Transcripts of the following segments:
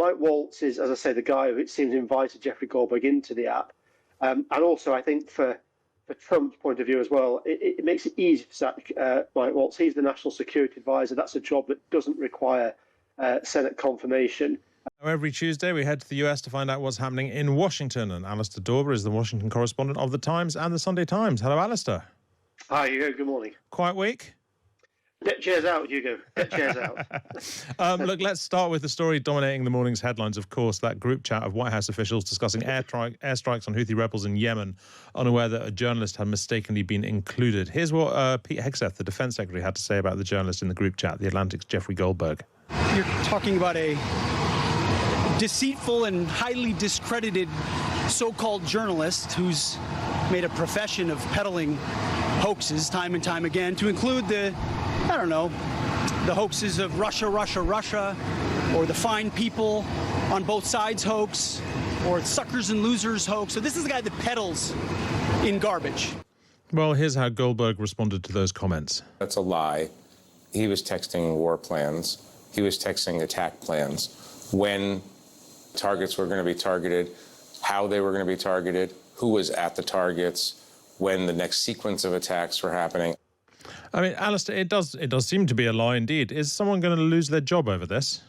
Mike Waltz is, as I say, the guy who it seems invited Jeffrey Goldberg into the app. And also, I think for Trump's point of view as well, it makes it easy to sack Mike Waltz. He's the national security advisor. That's a job that doesn't require Senate confirmation. Every Tuesday, we head to the US to find out what's happening in Washington. And Alistair Dawber is the Washington correspondent of the Times and the Sunday Times. Hello, Alistair. Hi, Hugo. Good morning. Quiet week? Get chairs out, Hugo. Get chairs out. Look, let's start with the story dominating the morning's headlines, of course, that group chat of White House officials discussing airstrikes on Houthi rebels in Yemen, unaware that a journalist had mistakenly been included. Here's what Pete Hegseth, the defense secretary, had to say about the journalist in the group chat, The Atlantic's Jeffrey Goldberg. You're talking about a deceitful and highly discredited so-called journalist who's made a profession of peddling hoaxes time and time again, to include the hoaxes of Russia, or the fine people on both sides hoax, or suckers and losers hoax. So this is the guy that peddles in garbage. Well, here's how Goldberg responded to those comments. That's a lie. He was texting war plans. He was texting attack plans. When targets were going to be targeted, how they were going to be targeted, who was at the targets, when the next sequence of attacks were happening. I mean, Alistair, it does seem to be a lie indeed. Is someone going to lose their job over this?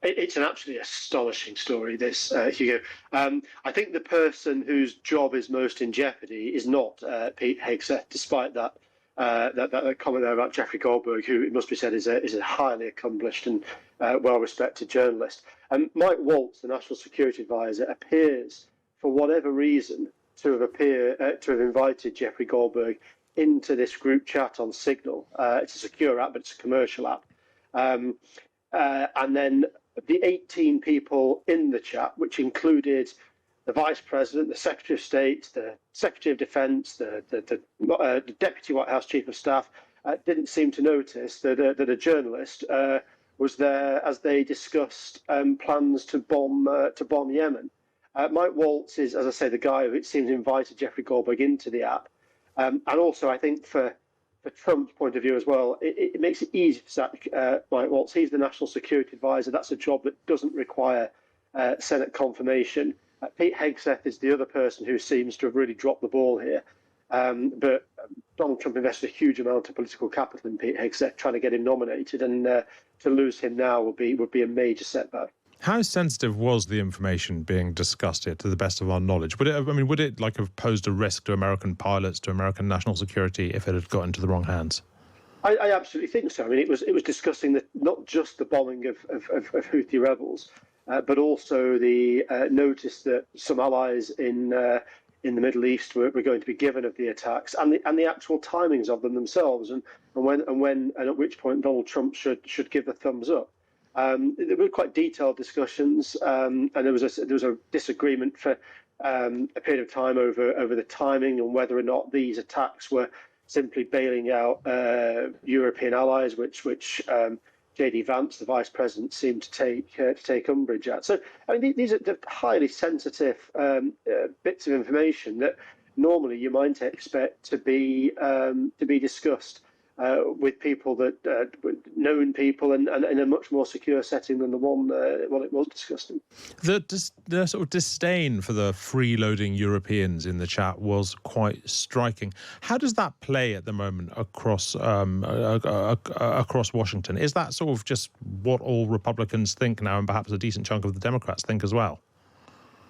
It's an absolutely astonishing story, this, Hugo. I think the person whose job is most in jeopardy is not Pete Hegseth, despite that comment there about Jeffrey Goldberg, who, it must be said, is a highly accomplished and well-respected journalist. Mike Waltz, the national security advisor, appears, for whatever reason, to have invited Jeffrey Goldberg into this group chat on Signal. It's a secure app, but it's a commercial app. And then the 18 people in the chat, which included the Vice President, the Secretary of State, the Secretary of Defense, the Deputy White House Chief of Staff, didn't seem to notice that a journalist was there as they discussed plans to bomb Yemen. Mike Waltz is, as I say, the guy who it seems invited Jeffrey Goldberg into the app. And also, I think for Trump's point of view as well, it makes it easy to sack Mike Waltz. He's the national security advisor. That's a job that doesn't require Senate confirmation. Pete Hegseth is the other person who seems to have really dropped the ball here. But Donald Trump invested a huge amount of political capital in Pete Hegseth, trying to get him nominated, and to lose him now would be a major setback. How sensitive was the information being discussed here, to the best of our knowledge? Would it like have posed a risk to American pilots, to American national security, if it had got into the wrong hands? I absolutely think so. I mean, it was discussing not just the bombing of Houthi rebels, but also the notice that some allies in the Middle East were going to be given of the attacks, and the actual timings of them themselves, and when and at which point Donald Trump should give the thumbs up. There were quite detailed discussions, and there was a disagreement for a period of time over the timing and whether or not these attacks were simply bailing out European allies, which J.D. Vance, the Vice President, seemed to take umbrage at. So, I mean, these are the highly sensitive bits of information that normally you might expect to be discussed with people that known people and in a much more secure setting than the one it was discussed in. The sort of disdain for the freeloading Europeans in the chat was quite striking. How does that play at the moment across Washington? Is that sort of just what all Republicans think now, and perhaps a decent chunk of the Democrats think as well?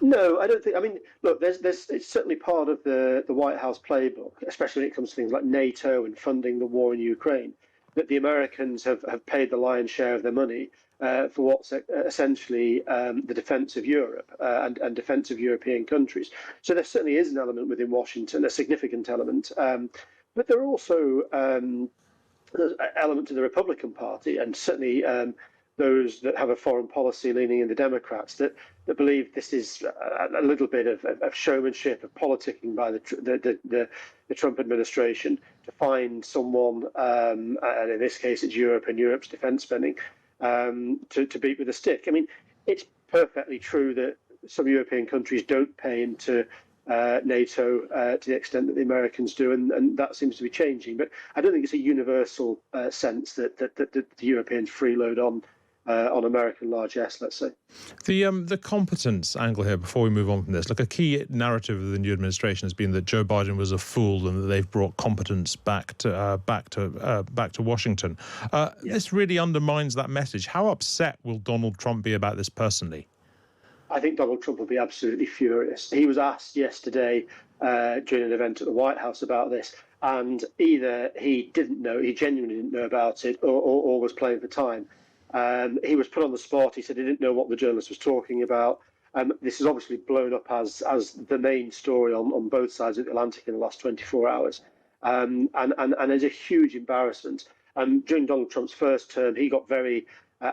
No, I don't think. I mean, look, it's certainly part of the White House playbook, especially when it comes to things like NATO and funding the war in Ukraine, that the Americans have paid the lion's share of their money for what's essentially the defence of Europe and defence of European countries. So there certainly is an element within Washington, a significant element. But there are also elements of the Republican Party, and certainly those that have a foreign policy leaning in the Democrats that believe this is a little bit of showmanship, of politicking by the Trump administration to find someone, and in this case it's Europe and Europe's defence spending, to beat with a stick. I mean, it's perfectly true that some European countries don't pay into NATO to the extent that the Americans do, and that seems to be changing. But I don't think it's a universal sense that the Europeans freeload on on American largesse, let's say. The competence angle here, before we move on from this, look, a key narrative of the new administration has been that Joe Biden was a fool and that they've brought competence back to Washington. This really undermines that message. How upset will Donald Trump be about this personally? I think Donald Trump will be absolutely furious. He was asked yesterday during an event at the White House about this, and either he didn't know, he genuinely didn't know about it, or was playing for time. He was put on the spot. He said he didn't know what the journalist was talking about. This is obviously blown up as the main story on both sides of the Atlantic in the last 24 hours. And there's a huge embarrassment. During Donald Trump's first term, he got very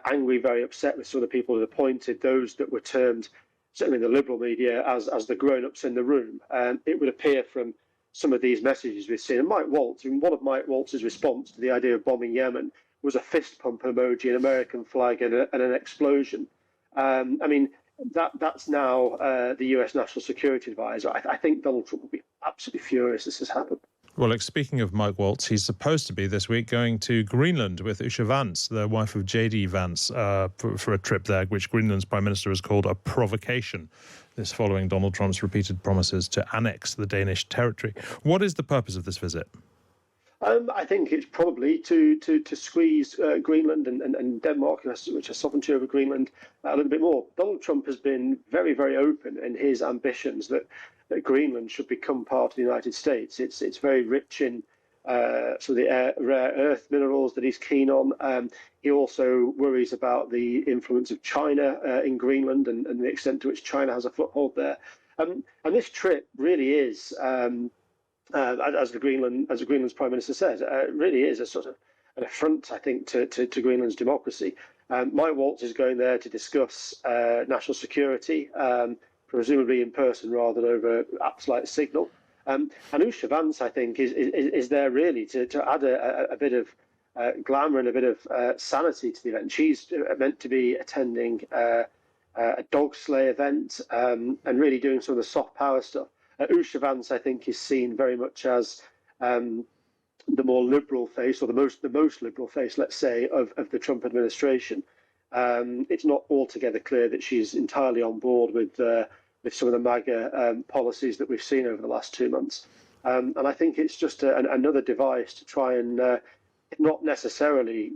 angry, very upset with some of the people that appointed, those that were termed, certainly in the liberal media, as the grown-ups in the room. It would appear from some of these messages we've seen. And Mike Waltz, one of Mike Waltz's response to the idea of bombing Yemen was a fist pump emoji, an American flag, and an explosion. I mean, that's now the US National Security Advisor. I think Donald Trump will be absolutely furious this has happened. Well, speaking of Mike Waltz, he's supposed to be this week going to Greenland with Usha Vance, the wife of J.D. Vance, for a trip there, which Greenland's Prime Minister has called a provocation. This following Donald Trump's repeated promises to annex the Danish territory. What is the purpose of this visit? I think it's probably to squeeze Greenland and Denmark, which are sovereignty over Greenland, a little bit more. Donald Trump has been very, very open in his ambitions that Greenland should become part of the United States. It's very rich in sort of the rare earth minerals that he's keen on. He also worries about the influence of China in Greenland and the extent to which China has a foothold there. And this trip really is, as the Greenland's Prime Minister said, really is a sort of an affront, I think, to Greenland's democracy. Mike Waltz is going there to discuss national security, presumably in person rather than over apps like Signal. And Usha Vance, I think, is there really to add a bit of glamour and a bit of sanity to the event. She's meant to be attending a dog sleigh event and really doing some of the soft power stuff. Usha Vance, I think, is seen very much as the more liberal face, or the most liberal face, let's say, of the Trump administration. It's not altogether clear that she's entirely on board with some of the MAGA policies that we've seen over the last 2 months. And I think it's just another device to try and not necessarily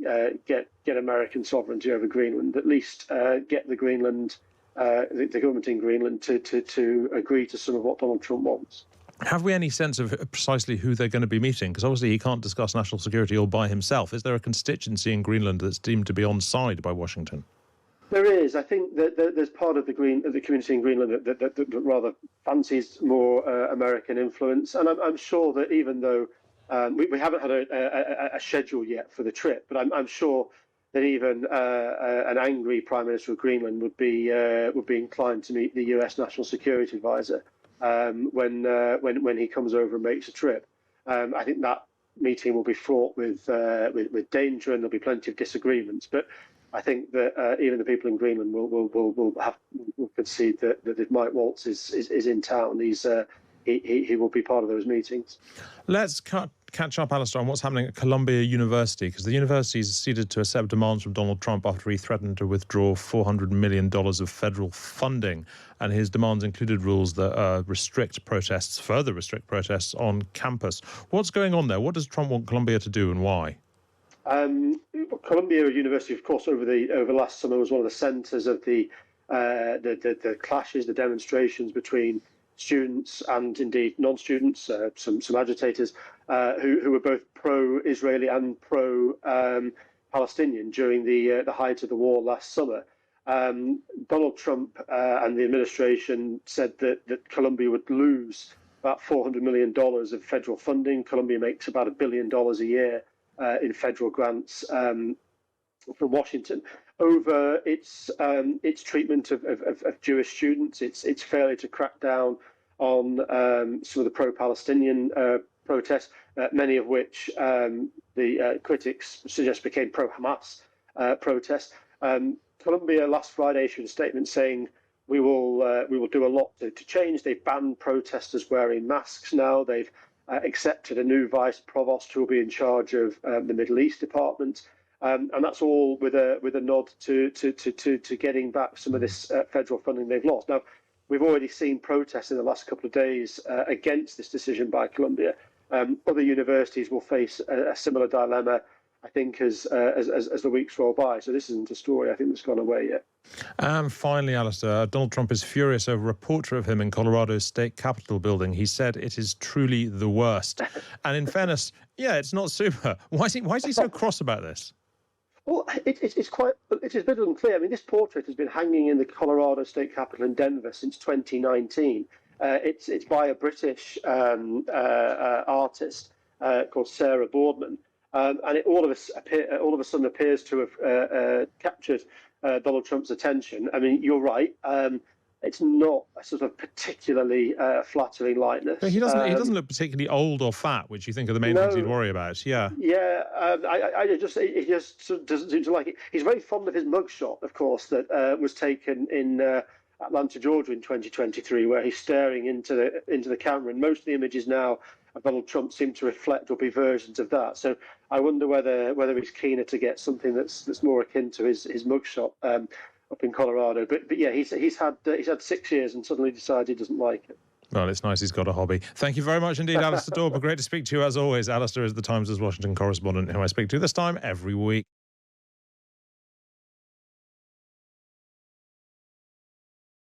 get American sovereignty over Greenland, at least get the Greenland, the government in Greenland to agree to some of what Donald Trump wants. Have we any sense of precisely who they're going to be meeting? Because obviously he can't discuss national security all by himself. Is there a constituency in Greenland that's deemed to be on side by Washington? There is. I think that there's part of the community in Greenland that rather fancies more American influence. And I'm sure that even though we haven't had a schedule yet for the trip, but I'm sure that even an angry Prime Minister of Greenland would be inclined to meet the US National Security Advisor when he comes over and makes a trip. I think that meeting will be fraught with danger, and there'll be plenty of disagreements. But I think that even the people in Greenland will concede that if Mike Waltz is in town, he will be part of those meetings. Let's catch up, Alistair, on what's happening at Columbia University, because the university is ceded to accept demands from Donald Trump after he threatened to withdraw $400 million of federal funding. And his demands included rules that further restrict protests on campus. What's going on there? What does Trump want Columbia to do, and why? Columbia University, of course, over last summer was one of the centres of the clashes, the demonstrations between students and indeed non-students, some agitators who were both pro-Israeli and pro-Palestinian during the height of the war last summer. Donald Trump and the administration said that Columbia would lose about $400 million of federal funding. Columbia makes about $1 billion a year in federal grants from Washington over its treatment of Jewish students. Its failure to crack down on some of the pro-Palestinian protests, many of which the critics suggest became pro-Hamas protests. Columbia last Friday issued a statement saying we will do a lot to change. They've banned protesters wearing masks now. They've accepted a new vice provost who will be in charge of the Middle East department. And that's all with a nod to getting back some of this federal funding they've lost. Now, we've already seen protests in the last couple of days against this decision by Columbia. Other universities will face a similar dilemma, I think, as the weeks roll by. So this isn't a story, I think, that's gone away yet. And finally, Alistair, Donald Trump is furious over a portrait of him in Colorado's state capitol building. He said it is truly the worst. And in fairness, yeah, it's not super. Why is he so cross about this? Well, it's a bit unclear. I mean, this portrait has been hanging in the Colorado state capitol in Denver since 2019. It's by a British artist called Sarah Boardman. And it all of a sudden appears to have captured Donald Trump's attention. I mean, you're right. It's not a sort of particularly flattering likeness. But he doesn't look particularly old or fat, which you think are the main things he'd worry about. Yeah. Yeah. It just sort of doesn't seem to like it. He's very fond of his mugshot, of course, that was taken in Atlanta, Georgia, in 2023, where he's staring into the camera. And most of the images now of Donald Trump seem to reflect or be versions of that. So I wonder whether he's keener to get something that's more akin to his mugshot up in Colorado. But yeah, he's had 6 years and suddenly decided he doesn't like it. Well, it's nice he's got a hobby. Thank you very much indeed, Alistair Dawber. Great to speak to you as always. Alistair is the Times' Washington correspondent, who I speak to this time every week.